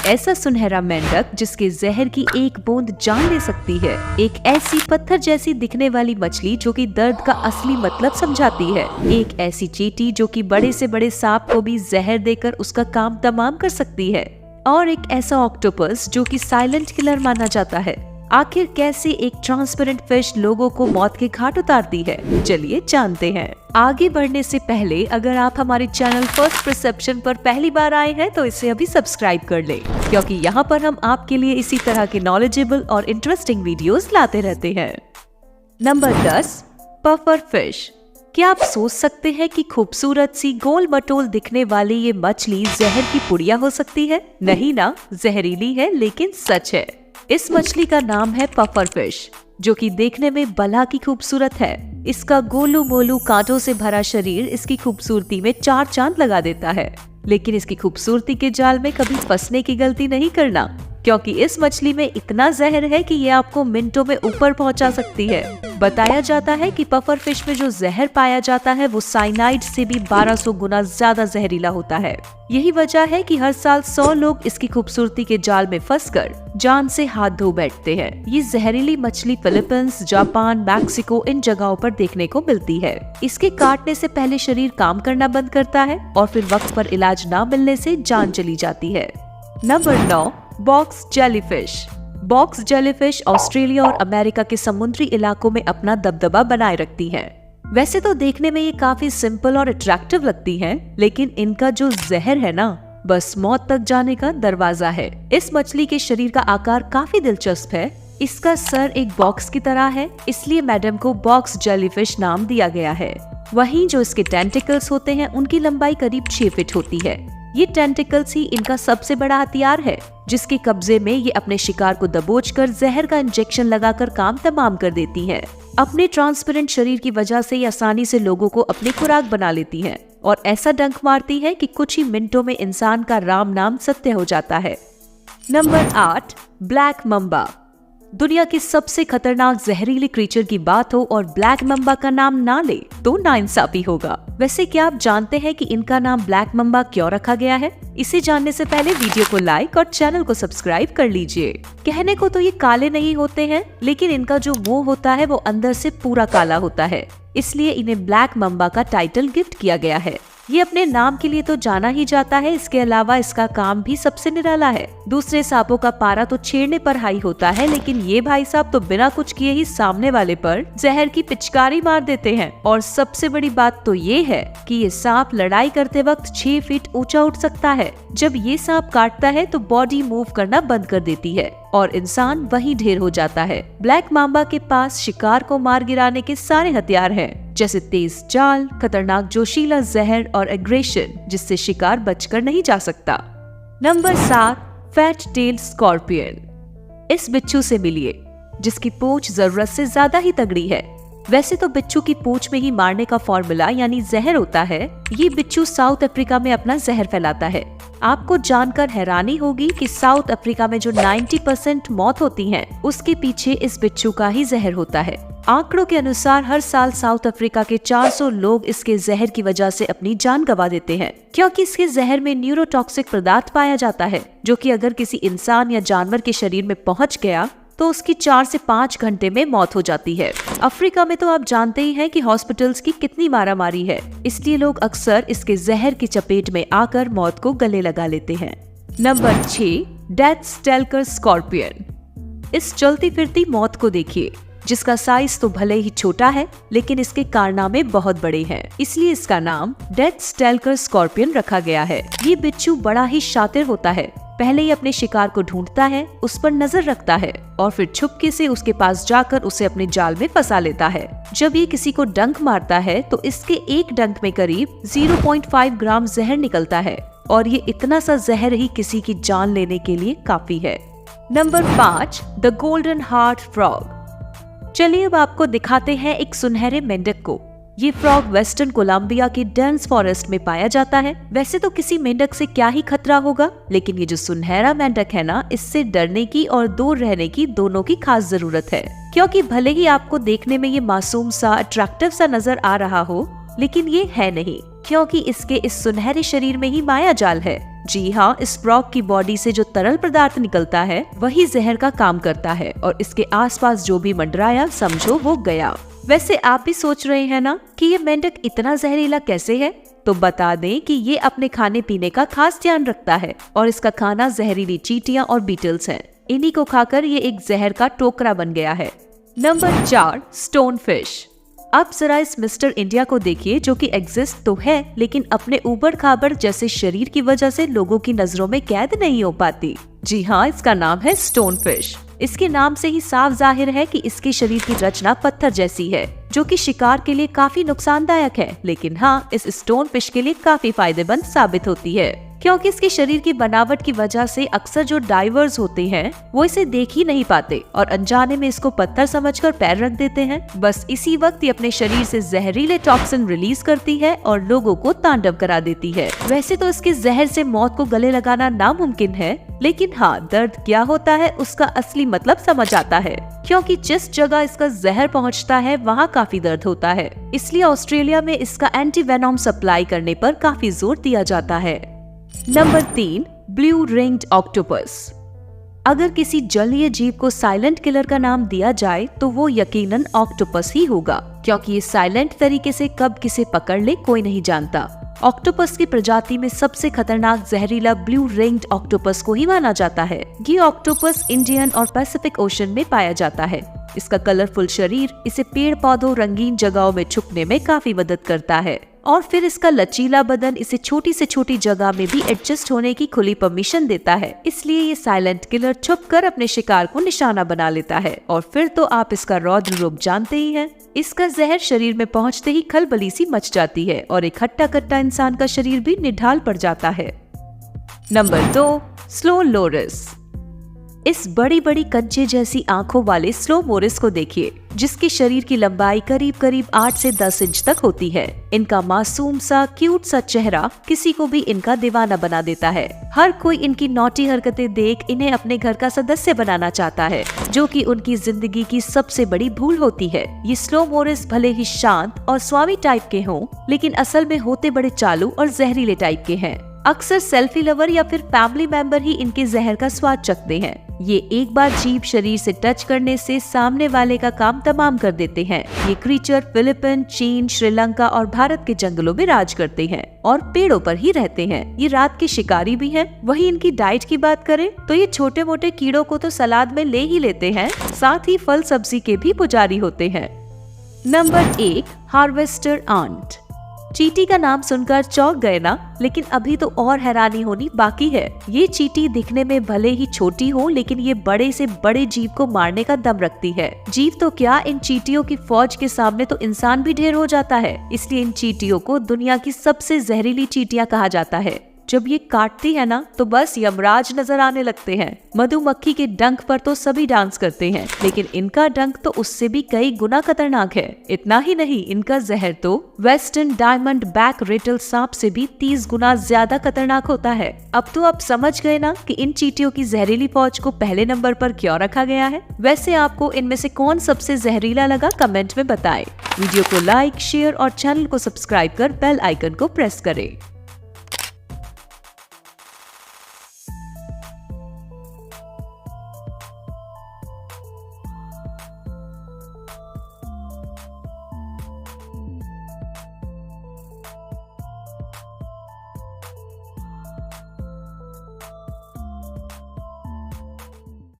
ऐसा सुनहरा मेंढक जिसके जहर की एक बूंद जान ले सकती है। एक ऐसी पत्थर जैसी दिखने वाली मछली जो कि दर्द का असली मतलब समझाती है। एक ऐसी चींटी जो कि बड़े से बड़े सांप को भी जहर देकर उसका काम तमाम कर सकती है। और एक ऐसा ऑक्टोपस जो कि साइलेंट किलर माना जाता है। आखिर कैसे एक ट्रांसपेरेंट फिश लोगों को मौत के घाट उतारती है, चलिए जानते हैं। आगे बढ़ने से पहले अगर आप हमारे चैनल फर्स्ट परसेप्शन पर पहली बार आए हैं तो इसे अभी सब्सक्राइब कर लें, क्योंकि यहाँ पर हम आपके लिए इसी तरह के नॉलेजेबल और इंटरेस्टिंग वीडियोस लाते रहते हैं। Number 10, puffer fish. क्या आप सोच सकते हैं कि खूबसूरत सी गोल मटोल दिखने वाली ये मछली जहर की पुड़िया हो सकती है? नहीं ना, जहरीली है लेकिन सच है। इस मछली का नाम है पफर फिश, जो कि देखने में बला की खूबसूरत है। इसका गोलू मोलू कांटों से भरा शरीर इसकी खूबसूरती में 4 चांद लगा देता है। लेकिन इसकी खूबसूरती के जाल में कभी फंसने की गलती नहीं करना, क्योंकि इस मछली में इतना जहर है कि ये आपको मिनटों में ऊपर पहुंचा सकती है। बताया जाता है कि पफर फिश में जो जहर पाया जाता है वो साइनाइड से भी 1200 गुना ज्यादा जहरीला होता है। यही वजह है कि हर साल 100 लोग इसकी खूबसूरती के जाल में फंसकर जान से हाथ धो बैठते हैं। ये जहरीली मछली फिलीपींस, जापान, मैक्सिको इन जगहों पर देखने को मिलती है। इसके काटने से पहले शरीर काम करना बंद करता है और फिर वक्त पर इलाज न मिलने से जान चली जाती है। Number 9, box jellyfish. Box jellyfish Australia और अमेरिका के समुद्री इलाकों में अपना दबदबा बनाए रखती हैं। वैसे तो देखने में ये काफी सिंपल और अट्रैक्टिव लगती हैं, लेकिन इनका जो जहर है ना, बस मौत तक जाने का दरवाजा है। इस मछली के शरीर का आकार काफी दिलचस्प है। इसका सर एक बॉक्स की तरह है, इसलिए मैडम को बॉक्स जेलीफिश नाम दिया गया है। वहीं जो इसके टेंटिकल्स होते हैं उनकी लंबाई करीब 6 फीट होती है। ये टेंटिकल्स ही इनका सबसे बड़ा हथियार है, जिसके कब्जे में ये अपने शिकार को दबोचकर जहर का इंजेक्शन लगाकर काम तमाम कर देती हैं। अपने ट्रांसपेरेंट शरीर की वजह से ये आसानी से लोगों को अपनी खुराक बना लेती हैं और ऐसा डंक मारती है कि कुछ ही मिनटों में इंसान का राम नाम सत्य हो जाता है। Number 8, black Mamba. दुनिया की सबसे खतरनाक जहरीली क्रीचर की बात हो और ब्लैक मम्बा का नाम ना ले तो नाइंसाफी होगा। वैसे क्या आप जानते हैं कि इनका नाम ब्लैक मम्बा क्यों रखा गया है? इसे जानने से पहले वीडियो को लाइक और चैनल को सब्सक्राइब कर लीजिए। कहने को तो ये काले नहीं होते हैं, लेकिन इनका जो मुंह होता है वो अंदर से पूरा काला होता है, इसलिए इन्हें ब्लैक मम्बा का टाइटल गिफ्ट किया गया है। ये अपने नाम के लिए तो जाना ही जाता है, इसके अलावा इसका काम भी सबसे निराला है। दूसरे सांपों का पारा तो छेड़ने पर हाई होता है, लेकिन ये भाई साहब तो बिना कुछ किए ही सामने वाले पर जहर की पिचकारी मार देते हैं। और सबसे बड़ी बात तो ये है कि ये सांप लड़ाई करते वक्त 6 फीट ऊंचा उठ सकता है। जब ये सांप काटता है तो बॉडी मूव करना बंद कर देती है और इंसान वहीं ढेर हो जाता है। ब्लैक माम्बा के पास शिकार को मार गिराने के सारे हथियार हैं, जैसे तेज जाल, खतरनाक जोशीला जहर और एग्रेशन, जिससे शिकार बचकर नहीं जा सकता। Number 7, fat tail scorpion. इस बिच्छू से मिलिए, जिसकी पूंछ जरूरत से ज्यादा ही तगड़ी है। वैसे तो बिच्छू की पूंछ में ही मारने का फॉर्मूला यानी जहर होता है। ये बिच्छू साउथ अफ्रीका में अपना जहर फैलाता है। आपको जानकर हैरानी होगी कि साउथ अफ्रीका में जो 90% मौत होती है, उसके पीछे इस बिच्छू का ही जहर होता है। आंकड़ों के अनुसार हर साल साउथ अफ्रीका के 400 लोग इसके जहर की वजह से अपनी जान गंवा देते हैं, क्योंकि इसके जहर में न्यूरोटॉक्सिक पदार्थ पाया जाता है, जो कि अगर किसी इंसान या जानवर के शरीर में पहुंच गया तो उसकी 4 से 5 घंटे में मौत हो जाती है। अफ्रीका में तो आप जानते ही हैं कि हॉस्पिटल्स की कितनी मारामारी है, इसलिए लोग अक्सर इसके जहर की चपेट में आकर मौत को गले लगा लेते हैं। Number 6, death stalker scorpion. इस चलती फिरती मौत को देखिए, जिसका साइज तो भले ही छोटा है, लेकिन इसके कारनामे बहुत बड़े हैं, इसलिए इसका नाम डेथ स्टेल्कर स्कॉर्पियन रखा गया है। ये बिच्छू बड़ा ही शातिर होता है। पहले ही अपने शिकार को ढूंढता है, उस पर नजर रखता है और फिर छुपके से उसके पास जाकर उसे अपने जाल में फंसा लेता है। जब ये किसी को डंक मारता है तो इसके एक डंक में करीब 0.5 ग्राम जहर निकलता है और ये इतना सा जहर ही किसी की जान लेने के लिए काफी है। Number 5, the golden heart frog. चलिए अब आपको दिखाते हैं एक सुनहरे मेंढक को। ये फ्रॉग वेस्टर्न कोलंबिया के डेंस फॉरेस्ट में पाया जाता है। वैसे तो किसी मेंढक से क्या ही खतरा होगा, लेकिन ये जो सुनहरा मेंढक है ना, इससे डरने की और दूर रहने की दोनों की खास जरूरत है। क्योंकि भले ही आपको देखने में ये मासूम सा अट्रैक्टिव सा नजर आ रहा हो, लेकिन ये है नहीं, क्योंकि इसके इस सुनहरे शरीर में ही माया जाल है। जी हाँ, इस फ्रॉग की बॉडी से जो तरल पदार्थ निकलता है वही जहर का काम करता है और इसके आसपास जो भी मंडराया समझो वो गया। वैसे आप भी सोच रहे हैं ना कि ये मेंढक इतना जहरीला कैसे है? तो बता दें कि ये अपने खाने पीने का खास ध्यान रखता है और इसका खाना जहरीली चींटियां और बीटल्स हैं। इन्हीं को खाकर ये एक जहर का टोकरा बन गया है। Number 4, stone fish. अब जरा इस मिस्टर इंडिया को देखिए, जो कि एग्जिस्ट तो है लेकिन अपने ऊबड़ खाबड़ जैसे शरीर की वजह से लोगों की नजरों में कैद नहीं हो पाती। जी हाँ, इसका नाम है स्टोन फिश। इसके नाम से ही साफ जाहिर है कि इसके शरीर की रचना पत्थर जैसी है, जो कि शिकार के लिए काफी नुकसानदायक है, लेकिन हाँ, इस स्टोन फिश के लिए काफी फायदेमंद साबित होती है, क्योंकि इसके शरीर की बनावट की वजह से अक्सर जो डाइवर्स होते हैं वो इसे देख ही नहीं पाते और अनजाने में इसको पत्थर समझकर पैर रख देते हैं। बस इसी वक्त ये अपने शरीर से जहरीले टॉक्सिन रिलीज करती है और लोगों को तांडव करा देती है। वैसे तो इसके जहर से मौत को गले लगाना नामुमकिन है, लेकिन हाँ, दर्द क्या होता है उसका असली मतलब समझ आता है, क्योंकि जिस जगह इसका जहर पहुंचता है वहाँ काफी दर्द होता है। इसलिए ऑस्ट्रेलिया में इसका एंटी वेनोम सप्लाई करने पर काफी जोर दिया जाता है। Number 3, blue ringed octopus. अगर किसी जलीय जीव को साइलेंट किलर का नाम दिया जाए तो वो यकीनन ऑक्टोपस ही होगा, क्योंकि ये साइलेंट तरीके से कब किसे पकड़ ले कोई नहीं जानता। ऑक्टोपस की प्रजाति में सबसे खतरनाक जहरीला ब्लू रिंग्ड ऑक्टोपस को ही माना जाता है। ये ऑक्टोपस इंडियन और पैसिफिक ओशन में पाया जाता है। इसका कलरफुल शरीर इसे पेड़ पौधों रंगीन जगहों में छुपने में काफी मदद करता है और फिर इसका लचीला बदन इसे छोटी से छोटी जगह में भी एडजस्ट होने की खुली परमिशन देता है। इसलिए ये साइलेंट किलर छुपकर अपने शिकार को निशाना बना लेता है और फिर तो आप इसका रौद्र रूप जानते ही हैं। इसका जहर शरीर में पहुंचते ही खलबली सी मच जाती है और एक हट्टा कट्टा इंसान का शरीर भी निढाल पड़ जाता है। Number 2, slow loris. इस बड़ी बड़ी कंचे जैसी आंखों वाले स्लो मोरिस को देखिए, जिसके शरीर की लंबाई करीब करीब 8 से 10 इंच तक होती है। इनका मासूम सा क्यूट सा चेहरा किसी को भी इनका दीवाना बना देता है। हर कोई इनकी नॉटी हरकतें देख इन्हें अपने घर का सदस्य बनाना चाहता है, जो कि उनकी जिंदगी की सबसे बड़ी भूल होती है। ये स्लो मोरिस भले ही शांत और स्वामी टाइप के हों, लेकिन असल में होते बड़े चालू और जहरीले टाइप के हैं। अक्सर सेल्फी लवर या फिर फैमिली मेंबर ही इनके जहर का स्वाद चखते हैं। ये एक बार जीभ शरीर से टच करने से सामने वाले का काम तमाम कर देते हैं। ये क्रीचर फिलीपीन, चीन, श्रीलंका और भारत के जंगलों में राज करते हैं और पेड़ों पर ही रहते हैं। ये रात के शिकारी भी हैं। वहीं इनकी डाइट की बात करें तो ये छोटे मोटे कीड़ों को तो सलाद में ले ही लेते हैं, साथ ही फल सब्जी के भी पुजारी होते हैं। Number 1, harvester ant. चींटी का नाम सुनकर चौंक गए ना? लेकिन अभी तो और हैरानी होनी बाकी है। ये चींटी दिखने में भले ही छोटी हो, लेकिन ये बड़े से बड़े जीव को मारने का दम रखती है। जीव तो क्या, इन चींटियों की फौज के सामने तो इंसान भी ढेर हो जाता है। इसलिए इन चींटियों को दुनिया की सबसे जहरीली चींटियां कहा जाता है। जब ये काटती है ना तो बस यमराज नजर आने लगते हैं। मधुमक्खी के डंक पर तो सभी डांस करते हैं, लेकिन इनका डंक तो उससे भी कई गुना खतरनाक है। इतना ही नहीं, इनका जहर तो वेस्टर्न डायमंड बैक रेटल सांप से भी 30 गुना ज्यादा खतरनाक होता है। अब तो आप समझ गए ना कि इन चींटियों की जहरीली फौज को पहले नंबर पर क्यों रखा गया है। वैसे आपको इनमें से कौन सबसे जहरीला लगा, कमेंट में बताएं। वीडियो को लाइक, शेयर और चैनल को सब्सक्राइब कर बेल आइकन को प्रेस करें।